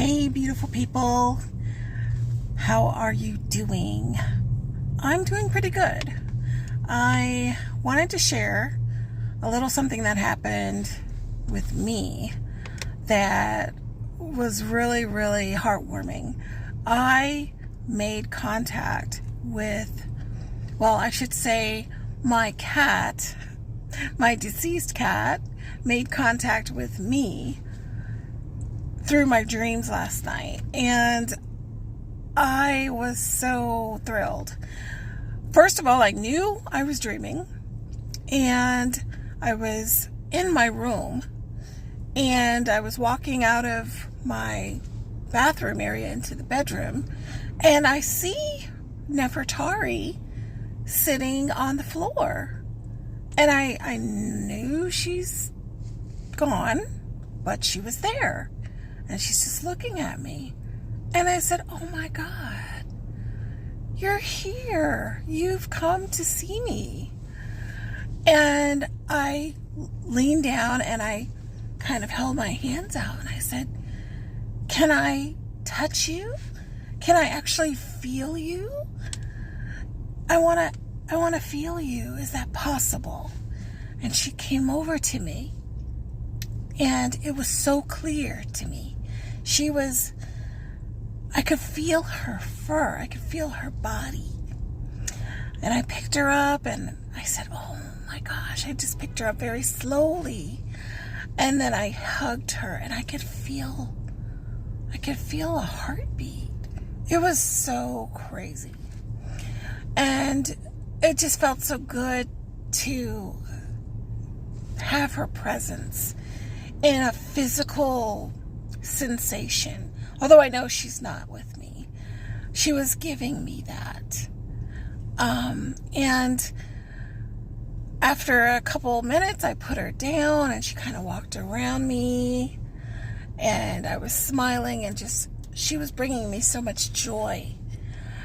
Hey, beautiful people. How are you doing? I'm doing pretty good. I wanted to share a little something that happened with me that was really, really heartwarming. I made contact with, I should say my cat, my deceased cat, made contact with me through my dreams last night, and I was so thrilled. First of all, I knew I was dreaming, and I was in my room, and I was walking out of my bathroom area into the bedroom, and I see Nefertari sitting on the floor, and I knew she's gone, but she was there. And she's just looking at me. And I said, oh my God, you're here. You've come to see me. And I leaned down and I kind of held my hands out and I said, can I touch you? Can I actually feel you? I want to feel you. Is that possible? And she came over to me. And it was so clear to me. I could feel her fur. I could feel her body. And I picked her up and I said, oh my gosh, I just picked her up very slowly. And then I hugged her and I could feel a heartbeat. It was so crazy. And it just felt so good to have her presence in a physical sensation. Although I know she's not with me, she was giving me that. And after a couple minutes, I put her down and she kind of walked around me, and I was smiling and she was bringing me so much joy.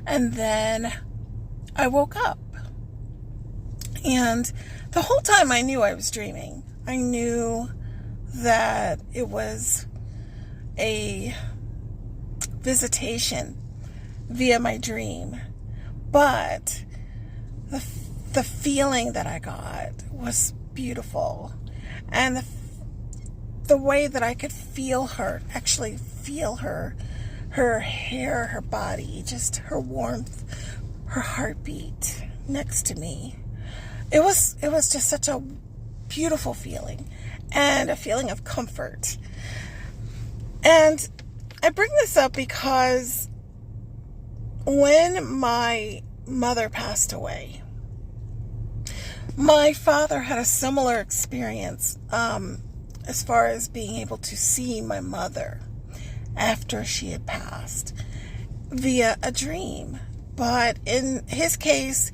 And then I woke up, and the whole time I knew I was dreaming. I knew that it was a visitation via my dream, but the feeling that I got was beautiful, and the way that I could feel her, actually feel her hair, her body, just her warmth, her heartbeat next to me. It was just such a beautiful feeling, and a feeling of comfort. And I bring this up because when my mother passed away, my father had a similar experience as far as being able to see my mother after she had passed via a dream. But in his case,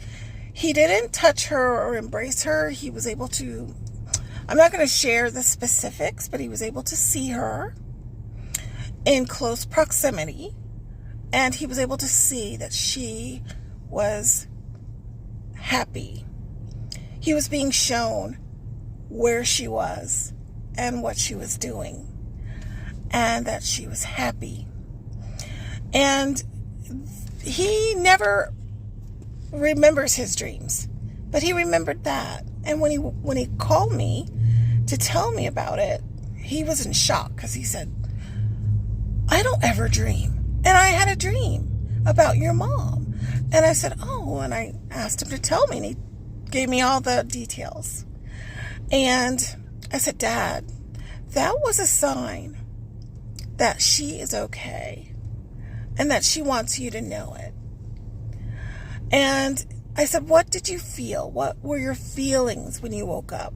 he didn't touch her or embrace her. He was able to, I'm not going to share the specifics, but he was able to see her in close proximity, and he was able to see that she was happy. He was being shown where she was and what she was doing, and that she was happy. And he never remembers his dreams, but he remembered that. And when he called me to tell me about it, he was in shock, because he said, I don't ever dream. And I had a dream about your mom. And I said, oh, and I asked him to tell me, and he gave me all the details. And I said, Dad, that was a sign that she is okay and that she wants you to know it. And I said, what did you feel? What were your feelings when you woke up?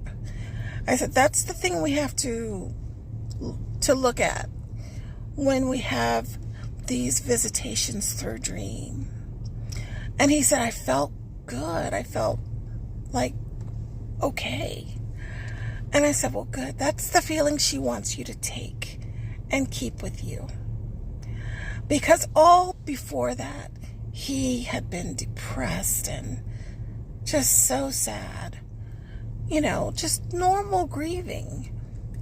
I said, that's the thing we have to look at when we have these visitations through dream. And he said, I felt good. I felt like okay. And I said, well, good. That's the feeling she wants you to take and keep with you. Because all before that, he had been depressed and just so sad. Just normal grieving.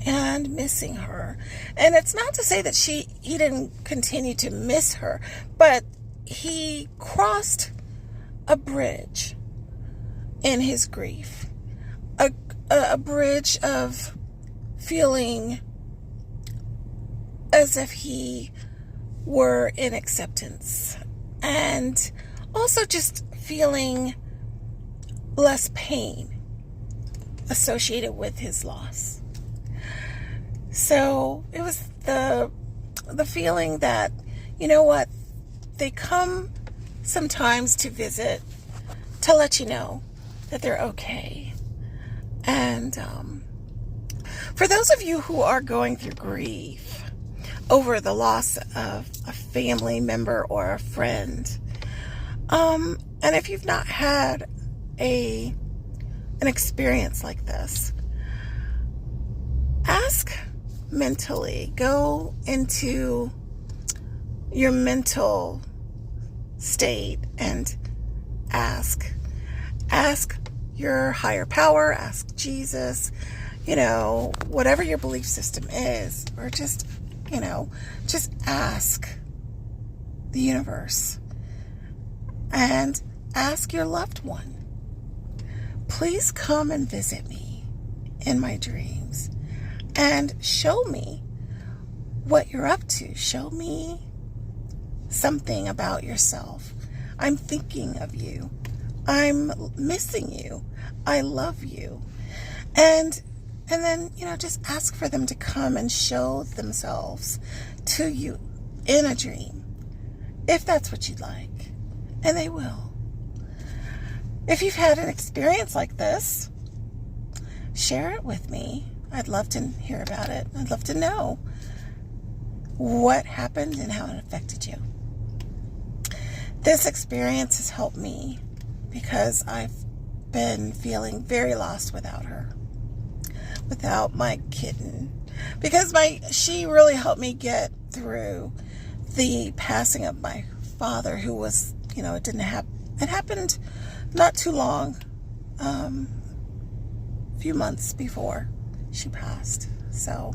and missing her. And it's not to say that he didn't continue to miss her, but he crossed a bridge in his grief, a bridge of feeling as if he were in acceptance, and also just feeling less pain associated with his loss. So it was the feeling that, you know what, they come sometimes to visit to let you know that they're okay. And for those of you who are going through grief over the loss of a family member or a friend, and if you've not had an experience like this, ask mentally. Go into your mental state and ask your higher power, ask Jesus, whatever your belief system is, or just ask the universe, and ask your loved one, please come and visit me in my dreams and show me what you're up to. Show me something about yourself. I'm thinking of you. I'm missing you. I love you. And then, just ask for them to come and show themselves to you in a dream, if that's what you'd like. And they will. If you've had an experience like this, share it with me. I'd love to hear about it. I'd love to know what happened and how it affected you. This experience has helped me because I've been feeling very lost without her, without my kitten, because she really helped me get through the passing of my father, who was, it happened not too long, a few months before she passed. So,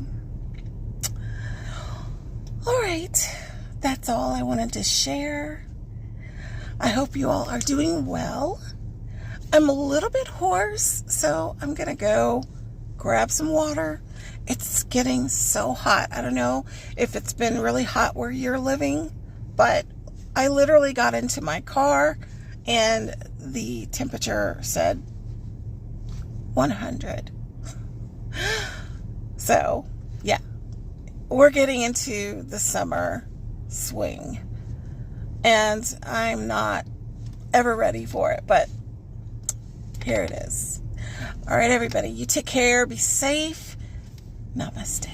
all right, that's all I wanted to share. I hope you all are doing well. I'm a little bit hoarse, so I'm going to go grab some water. It's getting so hot. I don't know if it's been really hot where you're living, but I literally got into my car and the temperature said 100. So, yeah, we're getting into the summer swing. And I'm not ever ready for it, but here it is. All right, everybody, you take care, be safe. Namaste.